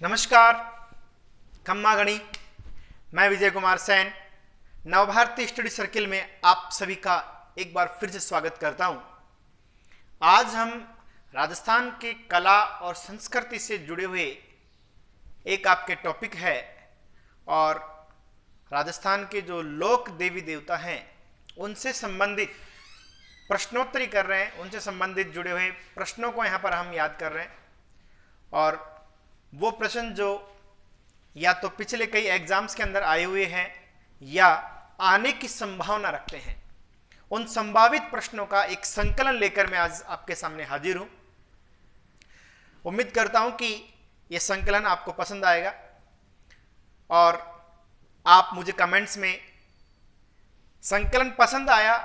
नमस्कार, खम्मा गणी। मैं विजय कुमार सैन नवभारती स्टडी सर्किल में आप सभी का एक बार फिर से स्वागत करता हूं। आज हम राजस्थान के कला और संस्कृति से जुड़े हुए एक आपके टॉपिक है और राजस्थान के जो लोक देवी देवता हैं उनसे संबंधित प्रश्नोत्तरी कर रहे हैं, उनसे संबंधित जुड़े हुए प्रश्नों को यहाँ पर हम याद कर रहे हैं। और वो प्रश्न जो या तो पिछले कई एग्जाम्स के अंदर आए हुए हैं या आने की संभावना रखते हैं, उन संभावित प्रश्नों का एक संकलन लेकर मैं आज आपके सामने हाजिर हूं। उम्मीद करता हूं कि यह संकलन आपको पसंद आएगा और आप मुझे कमेंट्स में संकलन पसंद आया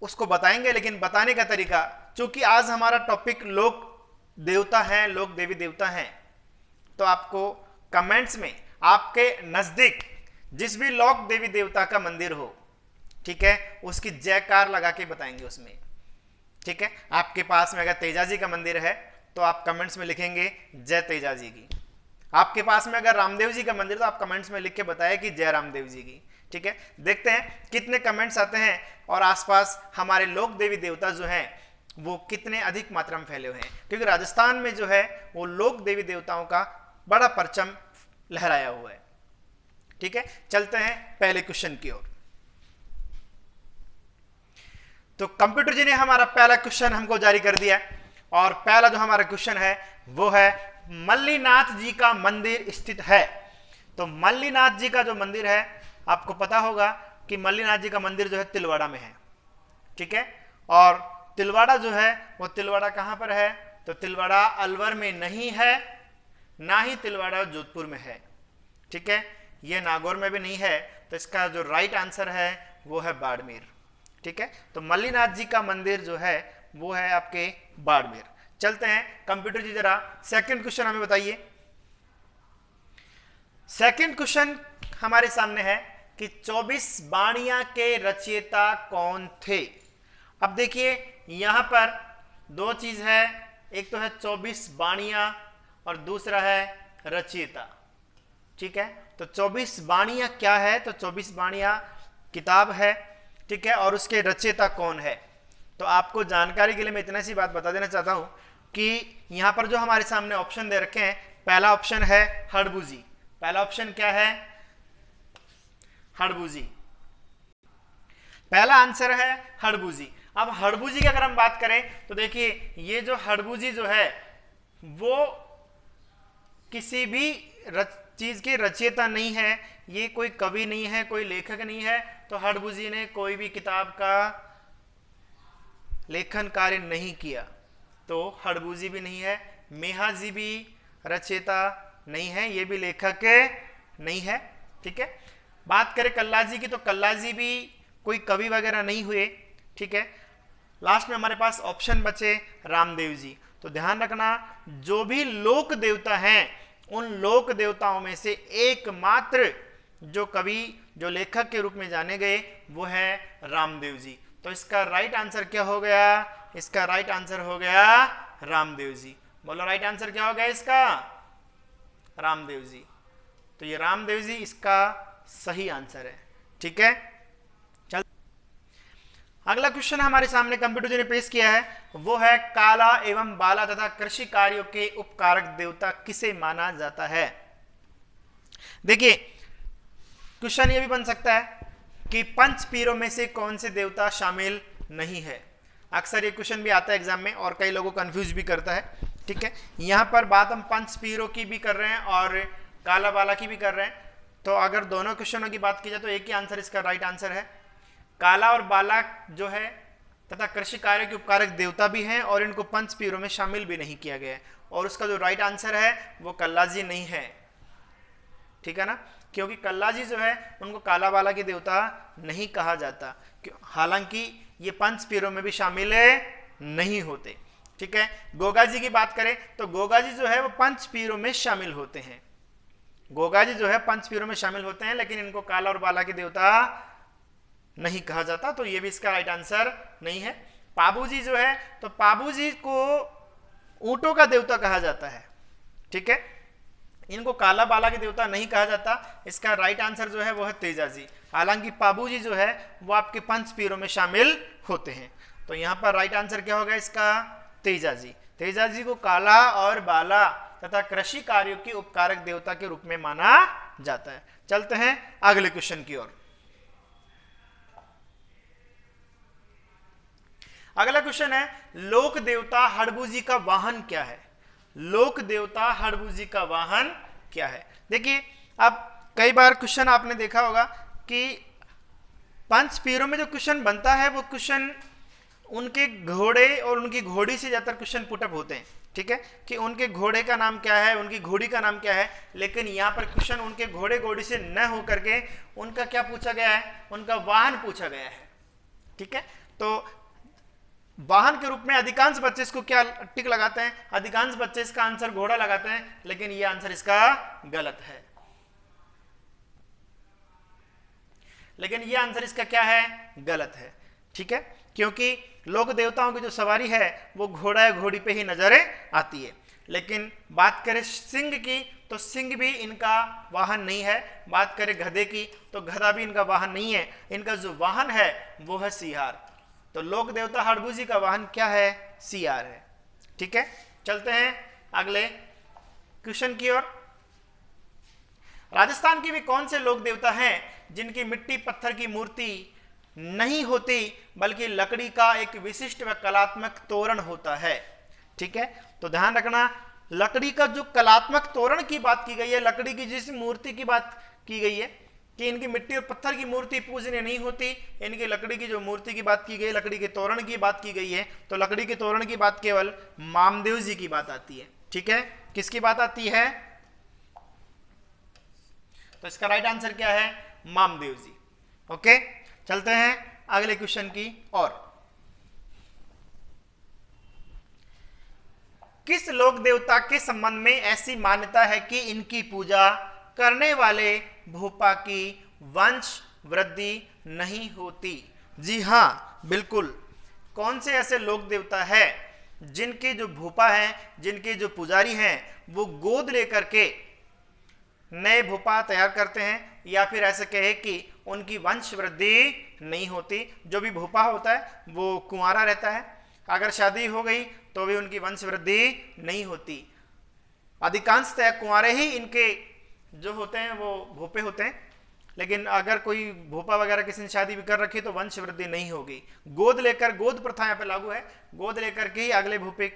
उसको बताएंगे, लेकिन बताने का तरीका, चूंकि आज हमारा टॉपिक लोक देवता हैं, लोक देवी देवता हैं, तो आपको कमेंट्स में आपके नजदीक जिस भी लोक देवी देवता का मंदिर हो, ठीक है, उसकी जयकार लगा के बताएंगे उसमें। ठीक है, आपके पास में अगर तेजाजी का मंदिर है तो आप कमेंट्स में लिखेंगे जय तेजाजी की। आपके पास में अगर रामदेव जी का मंदिर तो आप कमेंट्स में लिख के बताएं कि जय रामदेव जी की। ठीक है, देखते हैं कितने कमेंट्स आते हैं और आसपास हमारे लोक देवी देवता जो हैं वो कितने अधिक मात्रा में फैले हुए हैं, क्योंकि राजस्थान में जो है वो लोक देवी देवताओं का बड़ा परचम लहराया हुआ है। ठीक है, चलते हैं पहले क्वेश्चन की ओर। तो कंप्यूटर जी ने हमारा पहला क्वेश्चन हमको जारी कर दिया और पहला जो हमारा क्वेश्चन है वो है मल्लीनाथ जी का मंदिर स्थित है। तो मल्लीनाथ जी का जो मंदिर है, आपको पता होगा कि मल्लीनाथ जी का मंदिर जो है तिलवाड़ा में है। ठीक है, और तिलवाड़ा जो है वो तिलवाड़ा कहां पर है? तो तिलवाड़ा अलवर में नहीं है, ना ही तिलवाड़ा जोधपुर में है। ठीक है, ये नागौर में भी नहीं है, तो इसका जो राइट आंसर है वो है बाड़मेर। ठीक है, तो मल्लीनाथ जी का मंदिर जो है वो है आपके बाड़मेर। चलते हैं कंप्यूटर जी, जरा सेकंड क्वेश्चन हमें बताइए। सेकंड क्वेश्चन हमारे सामने है कि 24 बाणियां के रचयिता कौन थे? अब देखिए यहां पर दो चीज है, एक तो है 24 बाणियां और दूसरा है रचयिता। ठीक है, तो 24 बाणियां क्या है? तो 24 बाणियां किताब है। ठीक है, और उसके रचयिता कौन है? तो आपको जानकारी के लिए मैं इतना सी बात बता देना चाहता हूं कि यहां पर जो हमारे सामने ऑप्शन दे रखे हैं, पहला ऑप्शन है हड़बूजी। पहला ऑप्शन क्या है? हड़बूजी। पहला आंसर है हड़बूजी। अब हड़बूजी की अगर हम बात करें तो देखिए ये जो हड़बूजी जो है वो किसी भी चीज की रचयिता नहीं है, ये कोई कवि नहीं है, कोई लेखक नहीं है। तो हड़बूजी ने कोई भी किताब का लेखन कार्य नहीं किया, तो हड़बूजी भी नहीं है। मेहाजी भी रचयिता नहीं है, ये भी लेखक नहीं है। ठीक है, बात करें कल्लाजी की, तो कल्लाजी भी कोई कवि वगैरह नहीं हुए। ठीक है, लास्ट में हमारे पास ऑप्शन बचे रामदेव जी। तो ध्यान रखना, जो भी लोक देवता हैं उन लोक देवताओं में से एकमात्र जो कवि, जो लेखक के रूप में जाने गए वो है रामदेव जी। तो इसका राइट आंसर क्या हो गया? इसका राइट आंसर हो गया रामदेव जी। बोलो राइट आंसर क्या हो गया इसका? रामदेव जी। तो ये रामदेव जी इसका सही आंसर है। ठीक है, चल अगला क्वेश्चन हमारे सामने कंप्यूटर जी ने पेश किया है, वो है काला एवं बाला तथा कृषि कार्यों के उपकारक देवता किसे माना जाता है? देखिए क्वेश्चन ये भी बन सकता है कि पंच पीरों में से कौन से देवता शामिल नहीं है। अक्सर ये क्वेश्चन भी आता है एग्जाम में और कई लोगों को कंफ्यूज भी करता है। ठीक है, यहां पर बात हम पंच पीरों की भी कर रहे हैं और काला बाला की भी कर रहे हैं। तो अगर दोनों क्वेश्चनों की बात की जाए तो एक ही आंसर इसका राइट आंसर है। काला और बाला जो है तथा कृषि कार्य के उपकारक देवता भी हैं और इनको पंच पीरों में शामिल भी नहीं किया गया है, और उसका जो राइट आंसर है वो कल्लाजी नहीं है। ठीक है ना, क्योंकि कल्लाजी जो है उनको काला बाला के देवता नहीं कहा जाता, हालांकि ये पंच पीरों में भी शामिल नहीं होते। ठीक है, गोगा जी की बात करें तो गोगा जी जो है वो पंच पीरों में शामिल होते हैं। गोगा जी जो है पंच पीरों में शामिल होते हैं, लेकिन इनको काला और बाला के देवता नहीं कहा जाता, तो ये भी इसका राइट आंसर नहीं है। पाबू जी जो है, तो पाबू जी को ऊंटों का देवता कहा जाता है। ठीक है, इनको काला बाला के देवता नहीं कहा जाता। इसका राइट आंसर जो है वो है तेजाजी। हालांकि पाबू जी जो है वो आपके पंच पीरों में शामिल होते हैं। तो यहाँ पर राइट आंसर क्या होगा इसका? तेजाजी। तेजाजी को काला और बाला तथा कृषि कार्यों के उपकारक देवता के रूप में माना जाता है। चलते हैं अगले क्वेश्चन की ओर। अगला क्वेश्चन है, लोक देवता हड़बूजी का वाहन क्या है? लोक देवता हड़बूजी का वाहन क्या है? देखिए, अब कई बार क्वेश्चन आपने देखा होगा कि पंच पीरों में जो क्वेश्चन बनता है वो क्वेश्चन उनके घोड़े और उनकी घोड़ी से ज्यादातर क्वेश्चन पुटअप होते हैं। ठीक है, कि उनके घोड़े का नाम क्या है, उनकी घोड़ी का नाम क्या है। लेकिन यहाँ पर क्वेश्चन उनके घोड़े घोड़ी से न होकर के उनका क्या पूछा गया है? उनका वाहन पूछा गया है। ठीक है, तो वाहन के रूप में अधिकांश बच्चे इसको क्या टिक लगाते हैं? अधिकांश बच्चे इसका आंसर घोड़ा लगाते हैं, लेकिन ये आंसर इसका गलत है। लेकिन ये आंसर इसका क्या है? गलत है। ठीक है, क्योंकि लोक देवताओं की जो सवारी है वो घोड़ा या घोड़ी पे ही नजर आती है। लेकिन बात करें सिंह की तो सिंह भी इनका वाहन नहीं है। बात करें गधे की तो गधा भी इनका वाहन नहीं है। इनका जो वाहन है वो है सियार। तो लोक देवता हड़बूजी का वाहन क्या है? सियार है। ठीक है, चलते हैं अगले क्वेश्चन की ओर। राजस्थान के भी कौन से लोक देवता हैं जिनकी मिट्टी पत्थर की मूर्ति नहीं होती बल्कि लकड़ी का एक विशिष्ट व कलात्मक तोरण होता है? ठीक है, तो ध्यान रखना, लकड़ी का जो कलात्मक तोरण की बात की गई है, लकड़ी की जिस मूर्ति की बात की गई है कि इनकी मिट्टी और पत्थर की मूर्ति पूजनीय नहीं होती, इनकी लकड़ी की जो मूर्ति की बात की गई, लकड़ी के तोरण की बात की गई है, तो लकड़ी के तोरण की बात केवल मामदेव जी की बात आती है। ठीक है, किसकी बात आती है? तो इसका राइट आंसर क्या है? मामदेव जी। ओके, चलते हैं अगले क्वेश्चन की ओर। किस लोक देवता के संबंध में ऐसी मान्यता है कि इनकी पूजा करने वाले भूपा की वंश वृद्धि नहीं होती? जी हाँ, बिल्कुल। कौन से ऐसे लोक देवता है जिनके जो भूपा हैं, जिनके जो पुजारी हैं, वो गोद लेकर के नए भूपा तैयार करते हैं, या फिर ऐसे कहे कि उनकी वंश वृद्धि नहीं होती? जो भी भूपा होता है वो कुंवारा रहता है, अगर शादी हो गई तो भी उनकी वंश वृद्धि नहीं होती। अधिकांशतः कुंवारे ही इनके जो होते हैं वो भूपे होते हैं। लेकिन अगर कोई भूपा वगैरह किसी ने शादी भी कर रखी तो वंश वृद्धि नहीं होगी। गोद लेकर, गोद प्रथा यहाँ पे लागू है, गोद लेकर के ही अगले भूपे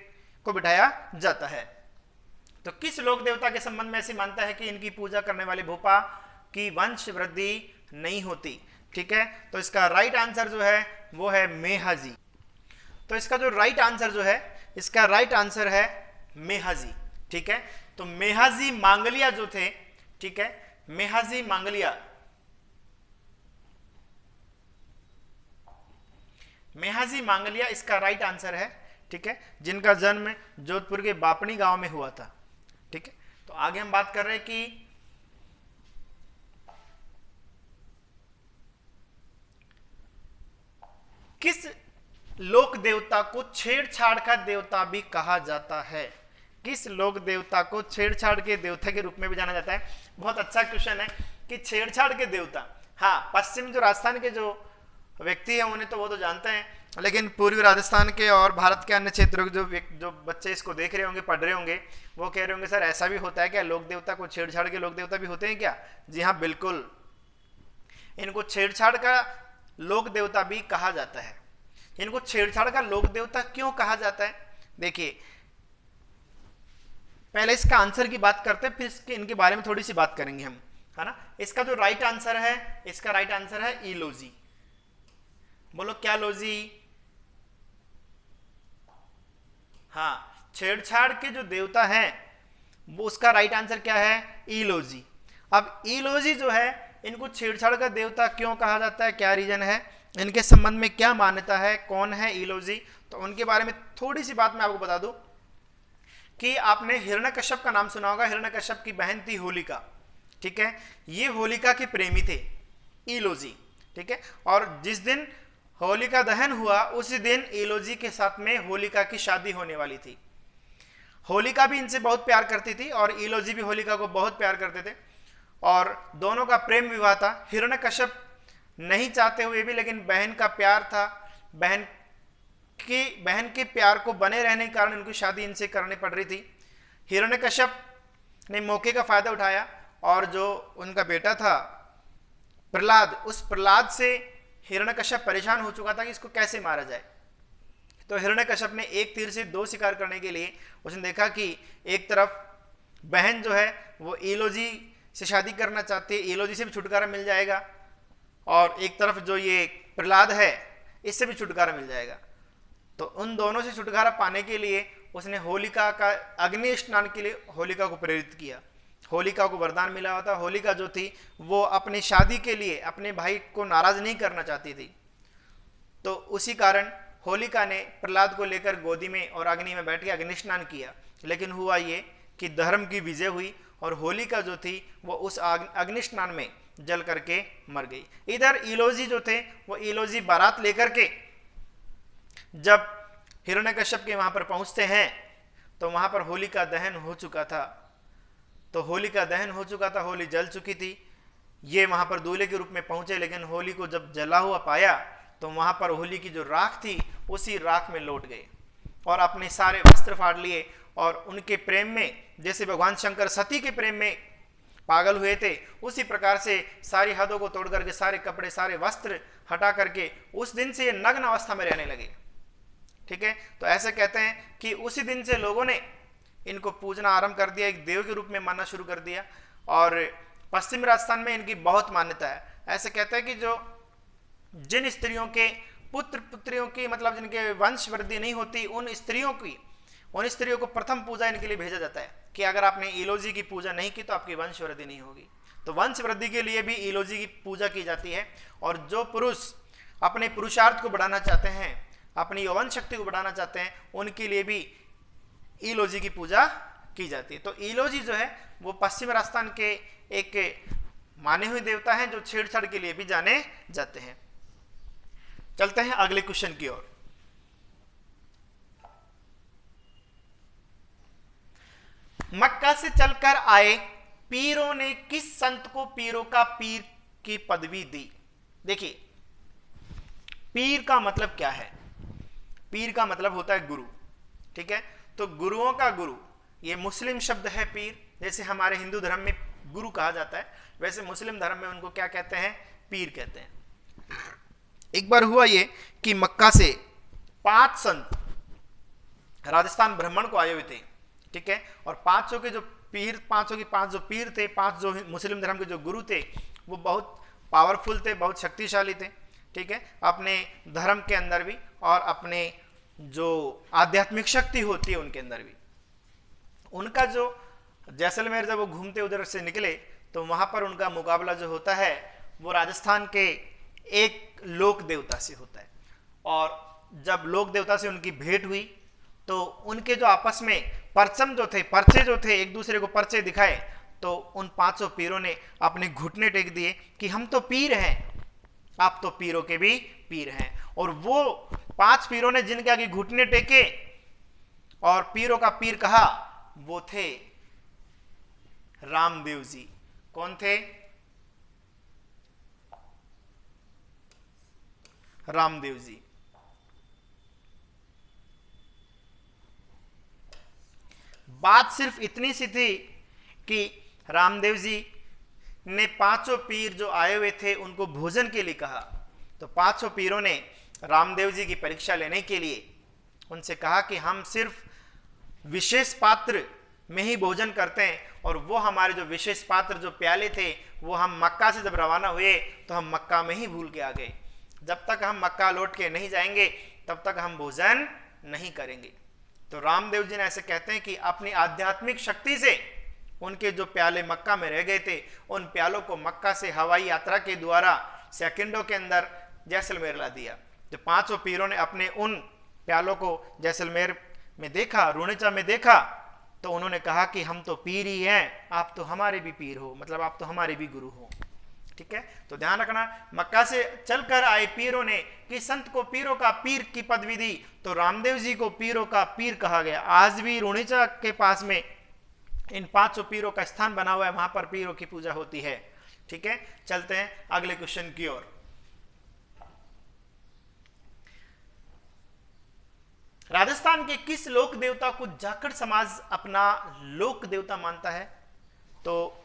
को बिठाया जाता है। तो किस लोक देवता के संबंध में ऐसी मानता है कि इनकी पूजा करने वाले भूपा की वंश वृद्धि नहीं होती? ठीक है, तो इसका राइट आंसर जो है वो है मेहाजी। तो इसका जो राइट आंसर जो है, इसका राइट आंसर है मेहाजी। ठीक है, तो मेहाजी मांगलिया जो थे, ठीक है, मेहाजी मांगलिया, मेहाजी मांगलिया इसका राइट आंसर है। ठीक है, जिनका जन्म जोधपुर के बापणी गांव में हुआ था। ठीक है, तो आगे हम बात कर रहे हैं कि किस लोक देवता को छेड़छाड़ का देवता भी कहा जाता है? किस लोक देवता को छेड़छाड़ के देवता के रूप में भी जाना जाता है? बहुत अच्छा क्वेश्चन है कि छेड़छाड़ के देवता। हाँ, पश्चिम जो राजस्थान के जो व्यक्ति है उन्हें तो वो तो जानते हैं, लेकिन पूर्वी राजस्थान के और भारत के अन्य क्षेत्रों के जो बच्चे इसको देख रहे होंगे, पढ़ रहे होंगे, वो कह रहे होंगे सर ऐसा भी होता है क्या? लोक देवता को छेड़छाड़ के लोक देवता भी होते हैं क्या? जी हाँ, बिल्कुल। इनको छेड़छाड़ का लोक देवता भी कहा जाता है। इनको छेड़छाड़ का लोक देवता क्यों कहा जाता है? देखिए, पहले इसका आंसर की बात करते हैं, फिर इनके बारे में थोड़ी सी बात करेंगे हम, है ना। इसका जो राइट आंसर है, इसका राइट आंसर है ईलोजी। बोलो क्या लोजी? हाँ, छेड़छाड़ के जो देवता हैं वो उसका राइट आंसर क्या है? ईलोजी। अब ईलोजी जो है, इनको छेड़छाड़ का देवता क्यों कहा जाता है? क्या रीजन है? इनके संबंध में क्या मान्यता है? कौन है ईलोजी? तो उनके बारे में थोड़ी सी बात मैं आपको बता दूं कि आपने हिरण्यकश्यप का नाम सुना होगा। हिरण्यकश्यप की बहन थी होलिका। ठीक है, ये होलिका के प्रेमी थे ईलोजी। ठीक है, और जिस दिन होलिका दहन हुआ उसी दिन ईलोजी के साथ में होलिका की शादी होने वाली थी। होलिका भी इनसे बहुत प्यार करती थी और ईलोजी भी होलिका को बहुत प्यार करते थे और दोनों का प्रेम विवाह था। हिरण्यकश्यप नहीं चाहते हुए भी, लेकिन बहन का प्यार था, बहन के प्यार को बने रहने के कारण उनकी शादी इनसे करनी पड़ रही थी। हिरण्यकश्यप ने मौके का फायदा उठाया और जो उनका बेटा था प्रहलाद, उस प्रहलाद से हिरण्यकश्यप परेशान हो चुका था कि इसको कैसे मारा जाए। तो हिरण्यकश्यप ने एक तीर से दो शिकार करने के लिए उसने देखा कि एक तरफ बहन जो है वो ईलोजी से शादी करना चाहती है, ईलोजी से भी छुटकारा मिल जाएगा, और एक तरफ जो ये प्रहलाद है इससे भी छुटकारा मिल जाएगा। तो उन दोनों से छुटकारा पाने के लिए उसने होलिका का अग्नि स्नान के लिए होलिका को प्रेरित किया। होलिका को वरदान मिला हुआ था। होलिका जो थी वो अपनी शादी के लिए अपने भाई को नाराज नहीं करना चाहती थी, तो उसी कारण होलिका ने प्रहलाद को लेकर गोदी में और अग्नि में बैठ के अग्नि स्नान किया। लेकिन हुआ ये कि धर्म की विजय हुई और होलिका जो थी वो उस अग्नि स्नान में जल करके मर गई। इधर ईलोजी जो थे वो ईलोजी बारात लेकर के जब हिरण्यकश्यप के वहां पर पहुंचते हैं तो वहां पर होलिका दहन हो चुका था। तो होलिका दहन हो चुका था, होली जल चुकी थी। ये वहां पर दूल्हे के रूप में पहुंचे, लेकिन होली को जब जला हुआ पाया तो वहां पर होली की जो राख थी उसी राख में लौट गए और अपने सारे वस्त्र फाड़ लिए। और उनके प्रेम में, जैसे भगवान शंकर सती के प्रेम में पागल हुए थे, उसी प्रकार से सारी हदों को तोड़ करके सारे कपड़े सारे वस्त्र हटा करके उस दिन से ये नग्न अवस्था में रहने लगे। ठीक है, तो ऐसे कहते हैं कि उसी दिन से लोगों ने इनको पूजना आरंभ कर दिया, एक देव के रूप में मानना शुरू कर दिया। और पश्चिम राजस्थान में इनकी बहुत मान्यता है। ऐसे कहते हैं कि जो जिन स्त्रियों के पुत्र पुत्रियों की मतलब जिनके वंश वृद्धि नहीं होती, उन स्त्रियों को प्रथम पूजा इनके लिए भेजा जाता है कि अगर आपने ईलोजी की पूजा नहीं की तो आपकी वंश वृद्धि नहीं होगी। तो वंश वृद्धि के लिए भी ईलोजी की पूजा की जाती है। और जो पुरुष अपने पुरुषार्थ को बढ़ाना चाहते हैं, अपनी यौवन शक्ति को बढ़ाना चाहते हैं, उनके लिए भी ईलोजी की पूजा की जाती है। तो ईलोजी जो है वो पश्चिम राजस्थान के एक माने हुए देवता हैं जो छेड़छाड़ के लिए भी जाने जाते हैं। चलते हैं अगले क्वेश्चन की ओर। मक्का से चलकर आए पीरों ने किस संत को पीरों का पीर की पदवी दी? देखिए, पीर का मतलब क्या है? पीर का मतलब होता है गुरु। ठीक है, तो गुरुओं का गुरु, ये मुस्लिम शब्द है पीर। जैसे हमारे हिंदू धर्म में गुरु कहा जाता है, वैसे मुस्लिम धर्म में उनको क्या कहते हैं? पीर कहते हैं। एक बार हुआ ये कि मक्का से 5 संत राजस्थान भ्रमण को आए हुए थे। ठीक है, और 500 के जो पीर, 500 के 5 जो पीर थे, 5 जो मुस्लिम धर्म के जो गुरु थे, वो बहुत पावरफुल थे, बहुत शक्तिशाली थे। ठीक है, अपने धर्म के अंदर भी और अपने जो आध्यात्मिक शक्ति होती है उनके अंदर भी। उनका जो जैसलमेर जब वो घूमते उधर से निकले तो वहां पर उनका मुकाबला जो होता है वो राजस्थान के एक लोक देवता से होता है। और जब लोक देवता से उनकी भेंट हुई तो उनके जो आपस में परचम जो थे, पर्चे जो थे, एक दूसरे को पर्चे दिखाए, तो उन 500 पीरों ने अपने घुटने टेक दिए कि हम तो पीर हैं, आप तो पीरों के भी पीर हैं। और वो 5 पीरों ने जिनके आगे घुटने टेके और पीरों का पीर कहा, वो थे रामदेव जी। कौन थे? रामदेव जी। बात सिर्फ इतनी सी थी कि रामदेव जी ने 500 पीर जो आए हुए थे उनको भोजन के लिए कहा। तो 500 पीरों ने रामदेव जी की परीक्षा लेने के लिए उनसे कहा कि हम सिर्फ विशेष पात्र में ही भोजन करते हैं, और वो हमारे जो विशेष पात्र जो प्याले थे वो हम मक्का से जब रवाना हुए तो हम मक्का में ही भूल के आ गए। जब तक हम मक्का लौट के नहीं जाएंगे तब तक हम भोजन नहीं करेंगे। तो रामदेव जी ने ऐसे कहते हैं कि अपनी आध्यात्मिक शक्ति से उनके जो प्याले मक्का में रह गए थे, उन प्यालों को मक्का से हवाई यात्रा के द्वारा सेकंडों के अंदर जैसलमेर ला दिया। तो 500 पीरों ने अपने उन प्यालों को जैसलमेर में देखा, रूणेचा में देखा, तो उन्होंने कहा कि हम तो पीर ही हैं, आप तो हमारे भी पीर हो, मतलब आप तो हमारे भी गुरु हो। ठीक है, तो ध्यान रखना, मक्का से चलकर आए पीरों ने कि संत को पीरों का पीर की पदवी दी, तो रामदेव जी को पीरों का पीर कहा गया। आज भी रुणीचा के पास में इन 500 पीरों का स्थान बना हुआ है, वहां पर पीरों की पूजा होती है। ठीक है, चलते हैं अगले क्वेश्चन की ओर। राजस्थान के किस लोक देवता को जाखड़ समाज अपना लोक देवता मानता है? तो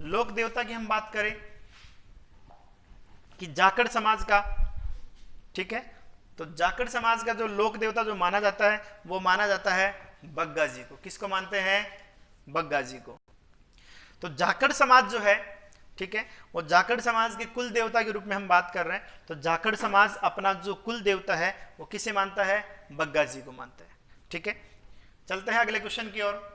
लोक देवता की हम बात करें कि जाखड़ समाज का, ठीक है, तो जाखड़ समाज का जो लोक देवता जो माना जाता है वो माना जाता है बग्गा जी को। किसको मानते हैं? बग्गा जी को। तो जाखड़ समाज जो है, ठीक है, वो जाखड़ समाज के कुल देवता के रूप में हम बात कर रहे हैं। तो जाखड़ समाज अपना जो कुल देवता है वो किसे मानता है? बग्गा जी को मानता है। ठीक है, चलते हैं अगले क्वेश्चन की ओर।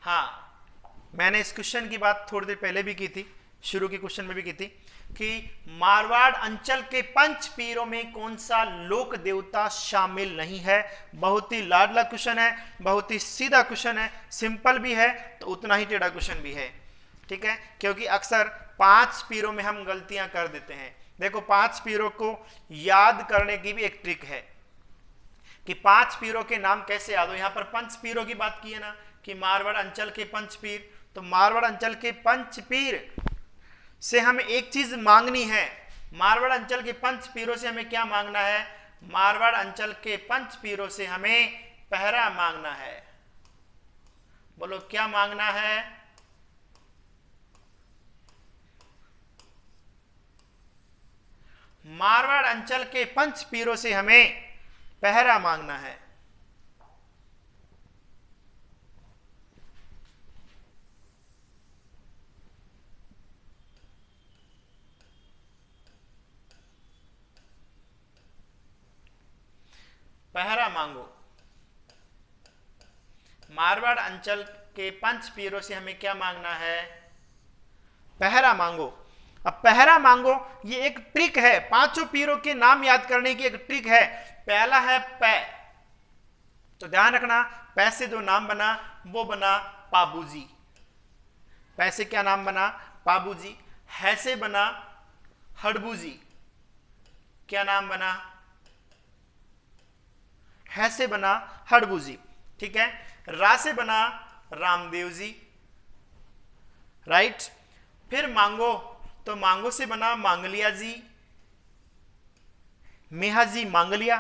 हाँ, मैंने इस क्वेश्चन की बात थोड़ी देर पहले भी की थी, शुरू के क्वेश्चन में भी की थी कि मारवाड़ अंचल के पंच पीरों में कौन सा लोक देवता शामिल नहीं है। बहुत ही लाडला क्वेश्चन है, बहुत ही सीधा क्वेश्चन है, सिंपल भी है तो उतना ही टेढ़ा क्वेश्चन भी है। ठीक है, क्योंकि अक्सर 5 पीरों में हम गलतियां कर देते हैं। देखो, 5 पीरों को याद करने की भी एक ट्रिक है कि 5 पीरों के नाम कैसे याद हो। यहां पर पंच पीरों की बात की है ना कि मारवाड़ अंचल के पंच पीर, तो मारवाड़ अंचल के पंच पीर से हमें एक चीज मांगनी है। मारवाड़ अंचल के पंच पीरों से हमें क्या मांगना है? मारवाड़ अंचल के पंच पीरों से हमें पहरा मांगना है। बोलो क्या मांगना है? मारवाड़ अंचल के पंच पीरों से हमें पहरा मांगना है। पहरा मांगो। मारवाड़ अंचल के पंच पीरों से हमें क्या मांगना है? पहरा मांगो। अब पहरा मांगो ये एक ट्रिक है, 5 पीरों के नाम याद करने की एक ट्रिक है। पहला है पै, तो ध्यान रखना, पै से जो नाम बना वो बना पाबूजी। पै से क्या नाम बना? पाबूजी। है से बना हड़बूजी, क्या नाम बना? है से बना हड़बूजी। ठीक है, रा से बना रामदेव जी, राइट। फिर मांगो, तो मांगो से बना मांगलिया जी, मेहा जी मांगलिया,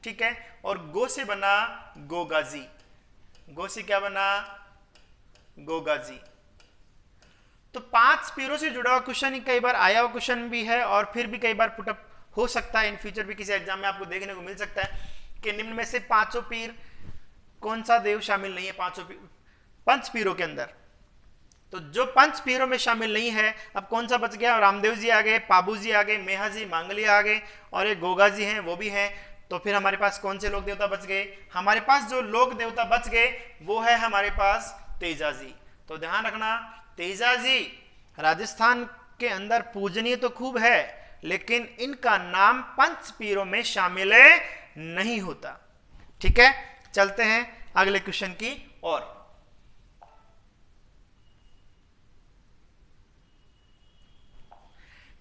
ठीक है। और गो से बना गोगा जी, गो से क्या बना? गोगा जी। तो 5 पीरों से जुड़ा हुआ क्वेश्चन ही कई बार आया हुआ क्वेश्चन भी है और फिर भी कई बार पुटअप हो सकता है, इन फ्यूचर भी किसी एग्जाम में आपको देखने को मिल सकता है कि निम्न में से 5 पीर कौन सा देव शामिल नहीं है 5 पंच पीरों के अंदर। तो जो 5 पीरों में शामिल नहीं है, अब कौन सा बच गया? रामदेव जी आ गए, पाबू जी आ गए, मेहा जी मांगलिया आ गए और एक गोगा जी हैं, वो भी हैं। तो फिर हमारे पास कौन से लोक देवता बच गए? हमारे पास जो लोक देवता बच गए वो है हमारे पास तेजा जी। तो ध्यान रखना, तेजा जी राजस्थान के अंदर पूजनीय तो खूब है, लेकिन इनका नाम पंच पीरों में शामिल नहीं होता। ठीक है, चलते हैं अगले क्वेश्चन की ओर।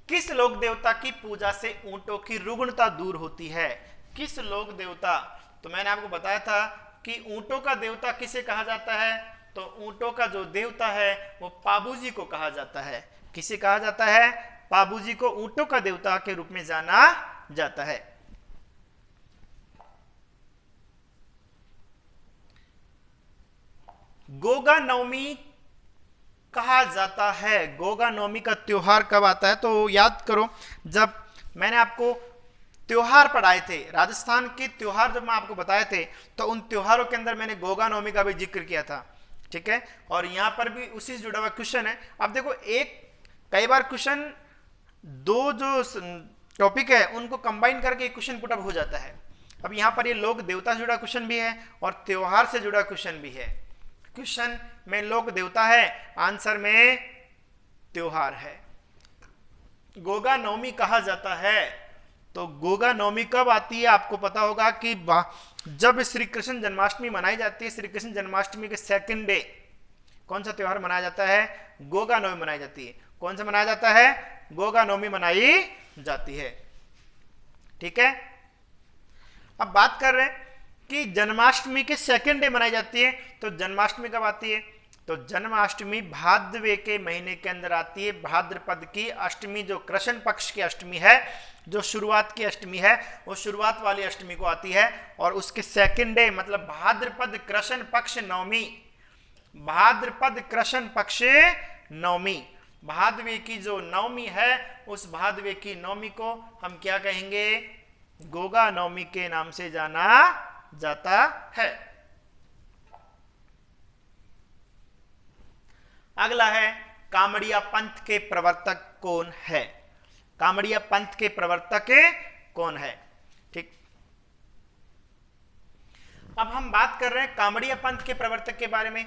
किस लोक देवता की पूजा से ऊंटों की रुग्णता दूर होती है? किस लोक देवता? तो मैंने आपको बताया था कि ऊंटों का देवता किसे कहा जाता है? तो ऊंटों का जो देवता है वो पाबूजी को कहा जाता है। किसे कहा जाता है? पाबूजी को ऊंटों का देवता के रूप में जाना जाता है। गोगा नवमी कहा जाता है। गोगा नवमी का त्योहार कब आता है? तो याद करो, जब मैंने आपको त्योहार पढ़ाए थे, राजस्थान के त्योहार जब मैं आपको बताए थे, तो उन त्योहारों के अंदर मैंने गोगा नवमी का भी जिक्र किया था। ठीक है, और यहां पर भी उसी से जुड़ा हुआ क्वेश्चन है। अब देखो, एक कई बार क्वेश्चन दो जो टॉपिक है उनको कंबाइन करके क्वेश्चन पुटअप हो जाता है। अब यहां पर ये लोक देवता से जुड़ा क्वेश्चन भी है और त्योहार से जुड़ा क्वेश्चन भी है। क्वेश्चन में लोक देवता है, आंसर में त्योहार है। गोगा नवमी कहा जाता है तो गोगा नवमी कब आती है? आपको पता होगा कि जब श्री कृष्ण जन्माष्टमी मनाई जाती है, श्री कृष्ण जन्माष्टमी के सेकंड डे कौन सा त्योहार मनाया जाता है? गोगा नवमी मनाई जाती है। कौन सा मनाया जाता है? गोगा नवमी मनाई जाती है। ठीक है, अब बात कर रहे हैं कि जन्माष्टमी के सेकंड डे मनाई जाती है, तो जन्माष्टमी कब आती है? तो जन्माष्टमी भाद्रवे के महीने के अंदर आती है। भाद्रपद की अष्टमी, जो कृष्ण पक्ष की अष्टमी है, जो शुरुआत की अष्टमी है, वो शुरुआत वाली अष्टमी को आती है। और उसके सेकंड डे मतलब भाद्रपद कृष्ण पक्ष नवमी, भाद्रपद कृष्ण पक्ष नवमी, भादवे की जो नवमी है, उस भादवे की नवमी को हम क्या कहेंगे? गोगा नवमी के नाम से जाना जाता है। अगला है कामड़िया पंथ के प्रवर्तक कौन है? कामड़िया पंथ के प्रवर्तक कौन है? ठीक, अब हम बात कर रहे हैं कामड़िया पंथ के प्रवर्तक के बारे में।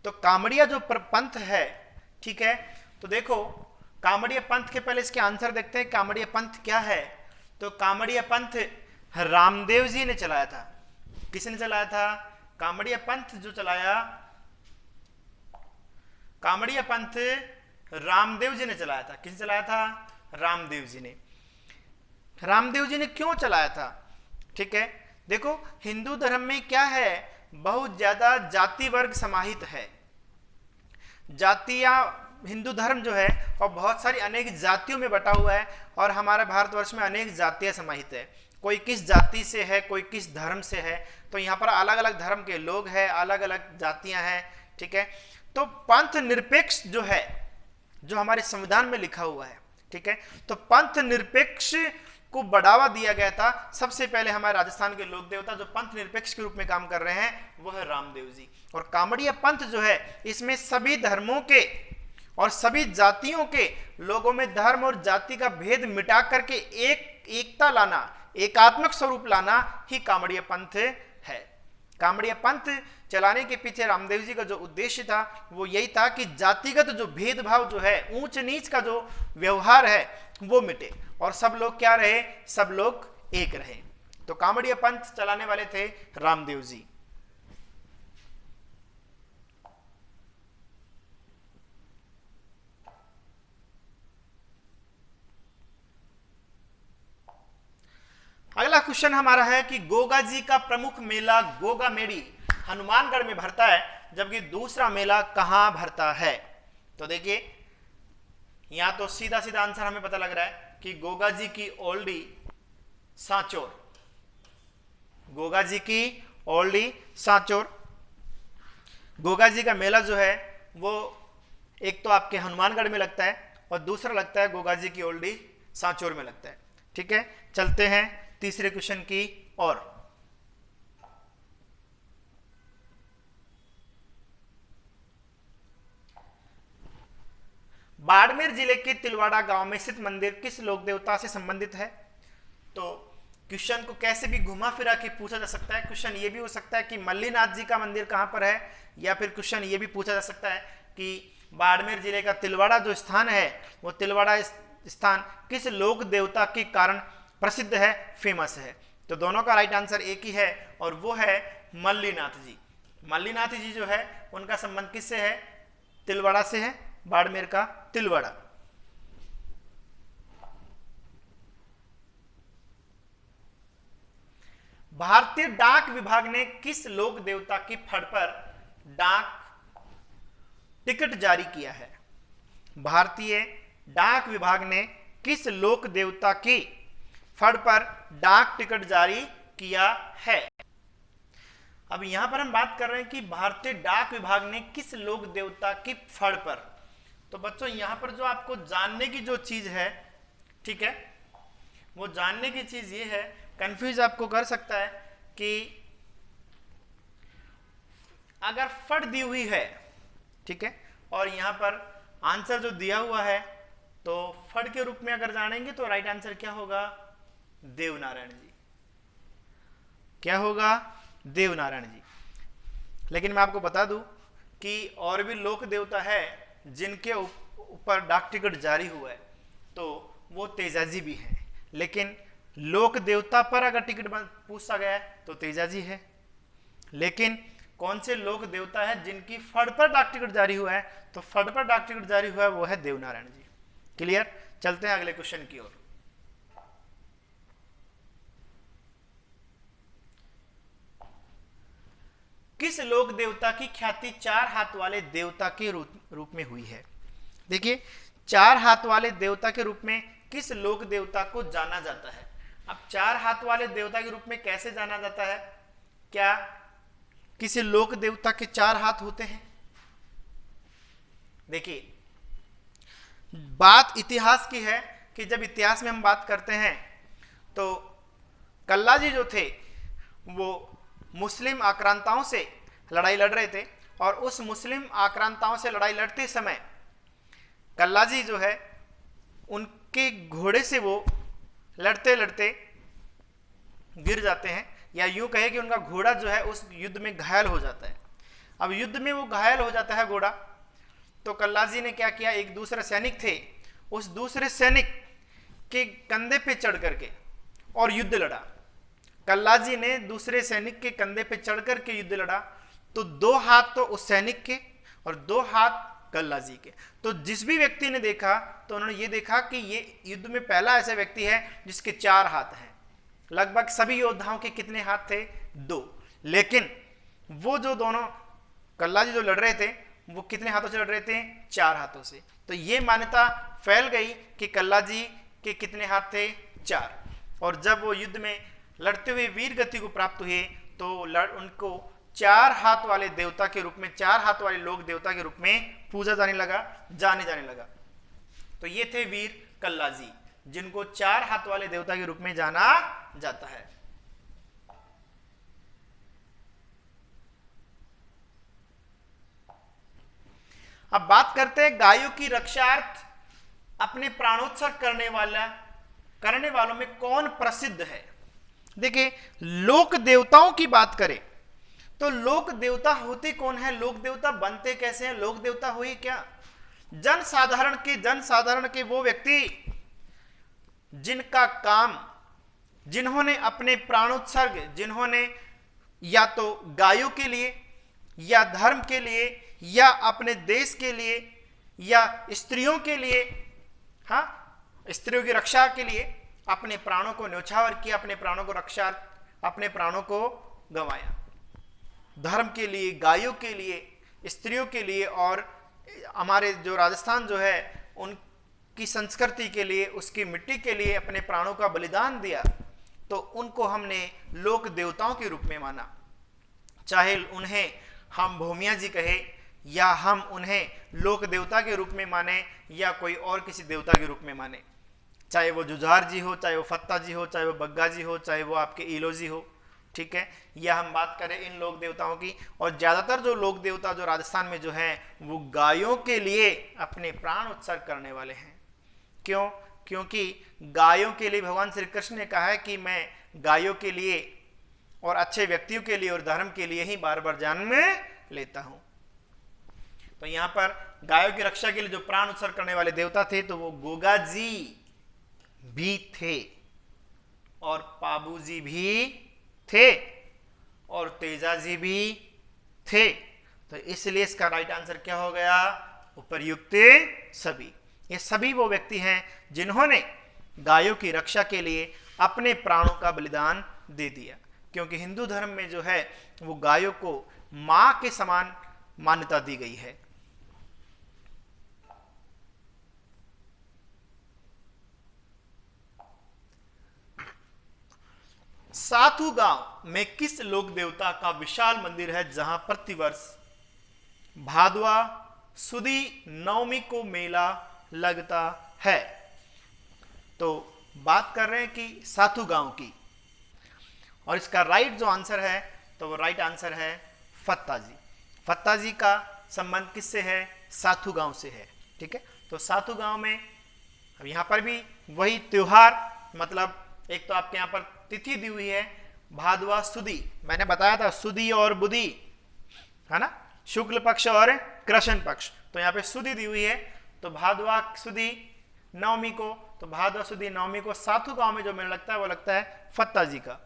तो कामड़िया जो पंथ है, ठीक है, तो देखो कामड़िया पंथ के पहले इसके आंसर देखते हैं। कामड़िया पंथ क्या है? तो कामड़िया पंथ रामदेव जी ने चलाया था। किसने चलाया था? कामड़िया पंथ जो चलाया, कामड़िया पंथ रामदेव जी ने चलाया था। किसने चलाया था? रामदेव जी ने। रामदेव जी ने क्यों चलाया था? ठीक है, देखो हिंदू धर्म में क्या है, बहुत ज्यादा जाति वर्ग समाहित है। जातियां, हिंदू धर्म जो है और बहुत सारी अनेक जातियों में बटा हुआ है, और हमारे भारतवर्ष में अनेक जातियां समाहित है। कोई किस जाति से है, कोई किस धर्म से है, तो यहाँ पर अलग अलग धर्म के लोग हैं, अलग अलग जातियां हैं। ठीक है, तो पंथ निरपेक्ष जो है, जो हमारे संविधान में लिखा हुआ है, ठीक है, तो पंथ निरपेक्ष को बढ़ावा दिया गया था। सबसे पहले हमारे राजस्थान के लोक देवता जो पंथ निरपेक्ष के रूप में काम कर रहे हैं, वो है रामदेव जी। और कामड़िया पंथ जो है, इसमें सभी धर्मों के और सभी जातियों के लोगों में धर्म और जाति का भेद मिटा करके एकता लाना, एकात्मक स्वरूप लाना ही कामड़िया पंथ है। कामड़िया पंथ चलाने के पीछे रामदेव जी का जो उद्देश्य था, वो यही था कि जातिगत जो भेदभाव जो है, ऊंच नीच का जो व्यवहार है, वो मिटे और सब लोग क्या रहे? सब लोग एक रहे। तो कामड़िया पंथ चलाने वाले थे रामदेव जी। अगला क्वेश्चन हमारा है कि गोगा जी का प्रमुख मेला गोगा मेड़ी हनुमानगढ़ में भरता है, जबकि दूसरा मेला कहां भरता है? तो देखिए यहां तो सीधा सीधा आंसर हमें पता लग रहा है कि गोगा जी की ओल्डी सांचोर, गोगा जी की ओल्डी सांचोर। गोगा जी का मेला जो है वो एक तो आपके हनुमानगढ़ में लगता है और दूसरा लगता है गोगा जी की ओल्डी सांचोर में लगता है। ठीक है, चलते हैं तीसरे क्वेश्चन की ओर। बाड़मेर जिले के तिलवाड़ा गांव में स्थित मंदिर किस लोक देवता से संबंधित है? तो क्वेश्चन को कैसे भी घुमा फिरा के पूछा जा सकता है। क्वेश्चन ये भी हो सकता है कि मल्लीनाथ जी का मंदिर कहां पर है, या फिर क्वेश्चन ये भी पूछा जा सकता है कि बाड़मेर जिले का तिलवाड़ा जो स्थान है, वो तिलवाड़ा स्थान किस लोक देवता के कारण प्रसिद्ध है, फेमस है? तो दोनों का राइट आंसर एक ही है और वो है मल्लीनाथ जी। मल्लीनाथ जी जो है उनका संबंध किससे है? तिलवाड़ा से है, बाड़मेर का तिलवाड़ा। भारतीय डाक विभाग ने किस लोक देवता की फड़ पर डाक टिकट जारी किया है? भारतीय डाक विभाग ने किस लोक देवता की फड़ पर डाक टिकट जारी किया है? अब यहां पर हम बात कर रहे हैं कि भारतीय डाक विभाग ने किस लोक देवता की फड़ पर। तो बच्चों यहां पर जो आपको जानने की जो चीज है, ठीक है, वो जानने की चीज ये है, कंफ्यूज आपको कर सकता है कि अगर फड़ दी हुई है, ठीक है, और यहां पर आंसर जो दिया हुआ है, तो फड़ के रूप में अगर जानेंगे तो राइट आंसर क्या होगा? देवनारायण जी। क्या होगा? देवनारायण जी। लेकिन मैं आपको बता दूं कि और भी लोक देवता है जिनके ऊपर डाक टिकट जारी हुआ है, तो वो तेजाजी भी हैं, लेकिन लोक देवता पर अगर टिकट पूछा गया है तो तेजा जी है, लेकिन कौन से लोक देवता है जिनकी फड़ पर डाक टिकट जारी हुआ है, तो फड़ पर डाक टिकट जारी हुआ है वो है देवनारायण जी। क्लियर? चलते हैं अगले क्वेश्चन की ओर। किस लोक देवता की ख्याति 4 हाथ वाले देवता के रूप में हुई है? देखिए, 4 हाथ वाले देवता के रूप में किस लोक देवता को जाना जाता है? अब 4 हाथ वाले देवता के रूप में कैसे जाना जाता है? क्या किसी लोक देवता के 4 हाथ होते हैं? देखिए, बात इतिहास की है कि जब इतिहास में हम बात करते हैं तो कल्लाजी जो थे वो मुस्लिम आक्रांताओं से लड़ाई लड़ रहे थे, और उस मुस्लिम आक्रांताओं से लड़ाई लड़ते समय कल्लाजी जो है उनके घोड़े से वो लड़ते लड़ते गिर जाते हैं, या यूं कहे कि उनका घोड़ा जो है उस युद्ध में घायल हो जाता है। अब युद्ध में वो घायल हो जाता है घोड़ा, तो कल्लाजी ने क्या किया, एक दूसरे सैनिक थे, उस दूसरे सैनिक के कंधे पे चढ़ करके और युद्ध लड़ा। कल्लाजी ने दूसरे सैनिक के कंधे पे चढ़ करके युद्ध लड़ा, तो 2 हाथ तो उस सैनिक के और 2 हाथ कल्लाजी के। तो जिस भी व्यक्ति ने देखा तो उन्होंने ये देखा कि ये युद्ध में पहला ऐसा व्यक्ति है जिसके 4 हाथ हैं। लगभग सभी योद्धाओं के कितने हाथ थे? 2। लेकिन वो जो दोनों कल्लाजी जो लड़ रहे थे वो कितने हाथों से लड़ रहे थे? 4 हाथों से। तो ये मान्यता फैल गई कि कल्लाजी के कितने हाथ थे? 4। और जब वो युद्ध में लड़ते हुए वीर गति को प्राप्त हुए तो उनको 4 हाथ वाले देवता के रूप में, 4 हाथ वाले लोक देवता के रूप में पूजा जाने लगा। तो ये थे वीर कल्लाजी, जिनको 4 हाथ वाले देवता के रूप में जाना जाता है। अब बात करते हैं गायों की रक्षार्थ अपने प्राणोत्सर्ग करने वालों में कौन प्रसिद्ध है? देखिए, लोक देवताओं की बात करें तो लोक देवता होते कौन है, लोक देवता बनते कैसे हैं, लोक देवता हुई क्या? जनसाधारण के वो व्यक्ति जिनका काम, जिन्होंने अपने प्राणोत्सर्ग, जिन्होंने या तो गायों के लिए या धर्म के लिए या अपने देश के लिए या स्त्रियों के लिए, हाँ, स्त्रियों की रक्षा के लिए अपने प्राणों को न्यौछावर किया, अपने प्राणों को गंवाया। धर्म के लिए, गायों के लिए, स्त्रियों के लिए, और हमारे जो राजस्थान जो है उनकी संस्कृति के लिए, उसकी मिट्टी के लिए अपने प्राणों का बलिदान दिया, तो उनको हमने लोक देवताओं के रूप में माना। चाहे उन्हें हम भूमिया जी कहे या हम उन्हें लोक देवता के रूप में माने या कोई और किसी देवता के रूप में माने, चाहे वो जुझार जी हो, चाहे वो फत्ता जी हो, चाहे वो बग्गा जी हो, चाहे वो आपके ईलो जी हो, ठीक है। या हम बात करें इन लोक देवताओं की, और ज्यादातर जो लोक देवता जो राजस्थान में जो हैं वो गायों के लिए अपने प्राण उत्सर्ग करने वाले हैं। क्यों? क्योंकि गायों के लिए भगवान श्री कृष्ण ने कहा है कि मैं गायों के लिए और अच्छे व्यक्तियों के लिए और धर्म के लिए ही बार बार जन्म लेता हूं। तो यहां पर गायों की रक्षा के लिए जो प्राण उत्सर्ग करने वाले देवता थे तो वो गोगा जी भी थे और पाबू जी भी थे और तेजा जी भी थे। तो इसलिए इसका राइट आंसर क्या हो गया? उपर्युक्त सभी। ये सभी वो व्यक्ति हैं जिन्होंने गायों की रक्षा के लिए अपने प्राणों का बलिदान दे दिया, क्योंकि हिंदू धर्म में जो है वो गायों को मां के समान मान्यता दी गई है। साथू गांव में किस लोक देवता का विशाल मंदिर है जहां प्रतिवर्ष भादवा सुदी नवमी को मेला लगता है? तो बात कर रहे हैं कि साथू गांव की, और इसका राइट जो आंसर है तो वो राइट आंसर है फत्ता जी। फत्ता जी का संबंध किससे है? साथू गांव से है, ठीक है। तो साथू गांव में अब यहां पर भी वही त्योहार, मतलब एक तो आपके यहां पर तिथि दी हुई है भादवा सुदी, मैंने बताया था सुदी और बुधी है ना, शुक्ल पक्ष और कृष्ण पक्ष, तो यहाँ पे सुदी दी हुई है। तो भादवा सुदी नवमी को, तो भादव सुदी नवमी को साथू गांव में जो मेला लगता है वो लगता है फत्ता जी का।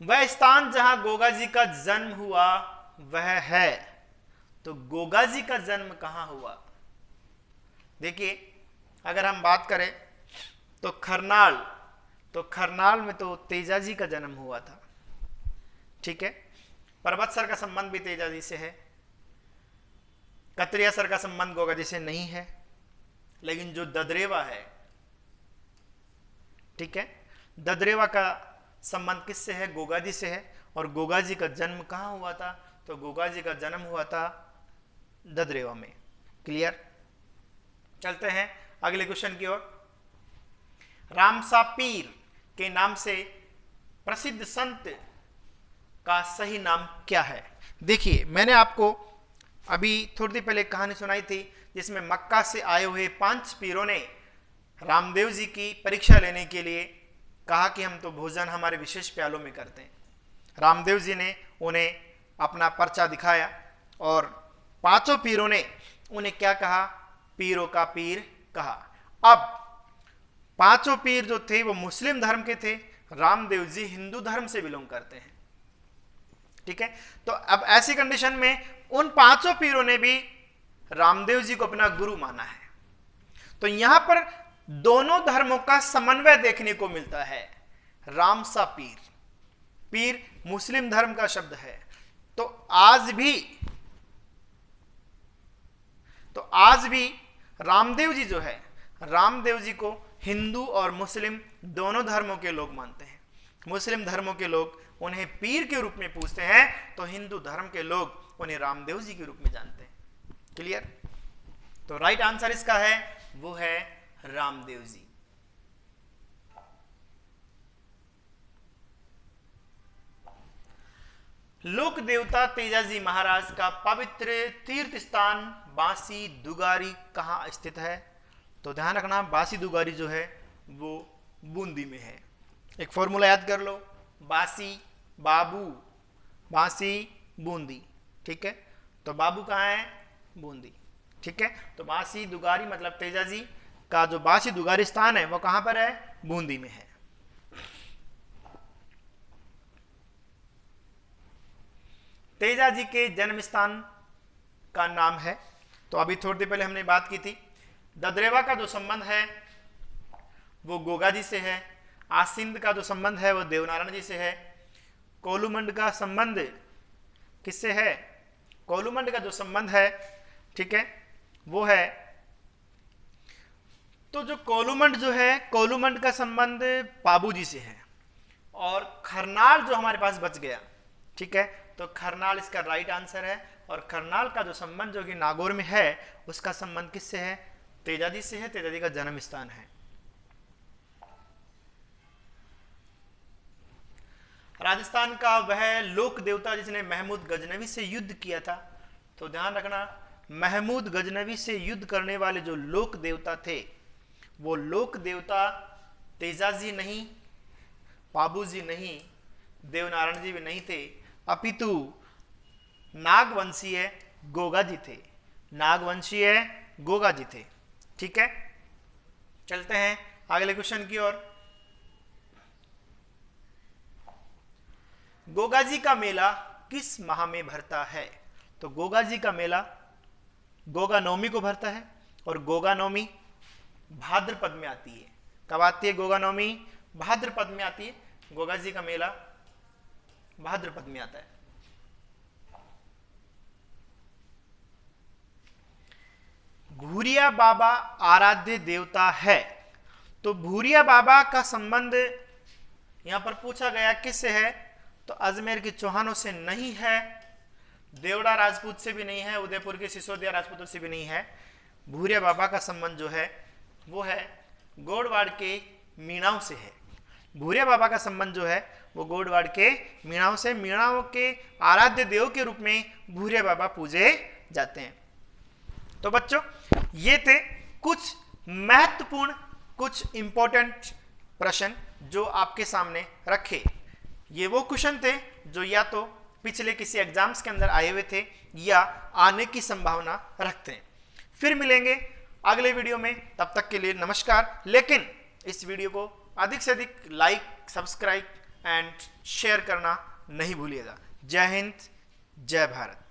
वह स्थान जहां गोगा जी का जन्म हुआ वह है, तो गोगा जी का जन्म कहां हुआ? देखिए अगर हम बात करें तो खरनाल में तो तेजा जी का जन्म हुआ था, ठीक है। परबतसर का संबंध भी तेजा जी से है, कतरियासर का संबंध गोगा जी से नहीं है, लेकिन जो ददरेवा है, ठीक है, ददरेवा का संबंध किससे है? गोगा जी से है। और गोगा जी का जन्म कहां हुआ था? तो गोगा जी का जन्म हुआ था ददरेवा में। क्लियर? चलते हैं अगले क्वेश्चन की ओर। रामसा पीर के नाम से प्रसिद्ध संत का सही नाम क्या है? देखिए मैंने आपको अभी थोड़ी देर पहले कहानी सुनाई थी जिसमें मक्का से आए हुए 5 पीरों ने रामदेव जी की परीक्षा लेने के लिए कहा कि हम तो भोजन हमारे विशेष प्यालों में करते हैं। रामदेव जी ने उन्हें अपना पर्चा दिखाया और 5 पीरों ने उन्हें क्या कहा? पीरों का पीर कहा। अब 5 पीर जो थे वो मुस्लिम धर्म के थे, रामदेव जी हिंदू धर्म से बिलोंग करते हैं, ठीक है। तो अब ऐसी कंडीशन में उन 5 पीरों ने भी रामदेव जी को अपना गुरु माना है। तो यहां पर दोनों धर्मों का समन्वय देखने को मिलता है। रामसा पीर, पीर मुस्लिम धर्म का शब्द है। तो आज भी रामदेव जी जो है, रामदेव जी को हिंदू और मुस्लिम दोनों धर्मों के लोग मानते हैं। मुस्लिम धर्मों के लोग उन्हें पीर के रूप में पूजते हैं, तो हिंदू धर्म के लोग उन्हें रामदेव जी के रूप में जानते हैं। क्लियर? तो राइट आंसर इसका है वो है रामदेव जी। लोक देवता तेजाजी महाराज का पवित्र तीर्थ स्थान बांसी दुगारी कहां स्थित है? तो ध्यान रखना बांसी दुगारी जो है वो बूंदी में है। एक फॉर्मूला याद कर लो, बासी बाबू, बांसी बूंदी, ठीक है। तो बाबू कहाँ है? बूंदी, ठीक है। तो बांसी दुगारी मतलब तेजाजी का जो बांसी दुगारी स्थान है वो कहां पर है? बूंदी में है। तेजाजी के जन्म स्थान का नाम है, तो अभी थोड़ी देर पहले हमने बात की थी। ददरेवा का जो संबंध है वो गोगा जी से है, आसिंद का जो संबंध है वो देवनारायण जी से है, कोलूमंड का संबंध किससे है? कोलूमंड का जो संबंध है, ठीक है, वो है, तो जो कोलूमंड जो है, कोलूमंड का संबंध पाबू जी से है। और खरनाल जो हमारे पास बच गया, ठीक है, तो खरनाल इसका राइट आंसर है। और खरनाल का जो संबंध जो कि नागौर में है उसका संबंध किससे है? तेजाजी से है, तेजाजी का जन्म स्थान है। राजस्थान का वह लोक देवता जिसने महमूद गजनवी से युद्ध किया था, तो ध्यान रखना महमूद गजनवी से युद्ध करने वाले जो लोक देवता थे वो लोक देवता तेजाजी नहीं, पाबूजी नहीं, देवनारायण जी भी नहीं थे, अपितु नागवंशीय गोगा जी थे। नागवंशीय गोगा जी थे, ठीक है। चलते हैं अगले क्वेश्चन की ओर। गोगा जी का मेला किस माह में भरता है? तो गोगा जी का मेला गोगा नवमी को भरता है, और गोगा नवमी भाद्रपद में आती है। कब आती है गोगा नवमी? भाद्रपद में आती है। गोगा जी का मेला भाद्रपद में आता है। भूरिया बाबा आराध्य देवता है, तो भूरिया बाबा का संबंध यहां पर पूछा गया किससे है? तो अजमेर के चौहानों से नहीं है, देवड़ा राजपूत से भी नहीं है, उदयपुर के सिसोदिया राजपूतों से भी नहीं है। भूरिया बाबा का संबंध जो है वो है गोडवाड़ के मीणाओं से है। भूरिया बाबा का संबंध जो है वो गोडवाड़ के मीणाओं से, मीणाओं के आराध्य देव के रूप में भूरिया बाबा पूजे जाते हैं। तो बच्चों ये थे कुछ महत्वपूर्ण, कुछ इंपॉर्टेंट प्रश्न जो आपके सामने रखे। ये वो क्वेश्चन थे जो या तो पिछले किसी एग्जाम्स के अंदर आए हुए थे या आने की संभावना रखते हैं। फिर मिलेंगे अगले वीडियो में, तब तक के लिए नमस्कार। लेकिन इस वीडियो को अधिक से अधिक लाइक, सब्सक्राइब एंड शेयर करना नहीं भूलिएगा। जय हिंद, जय भारत।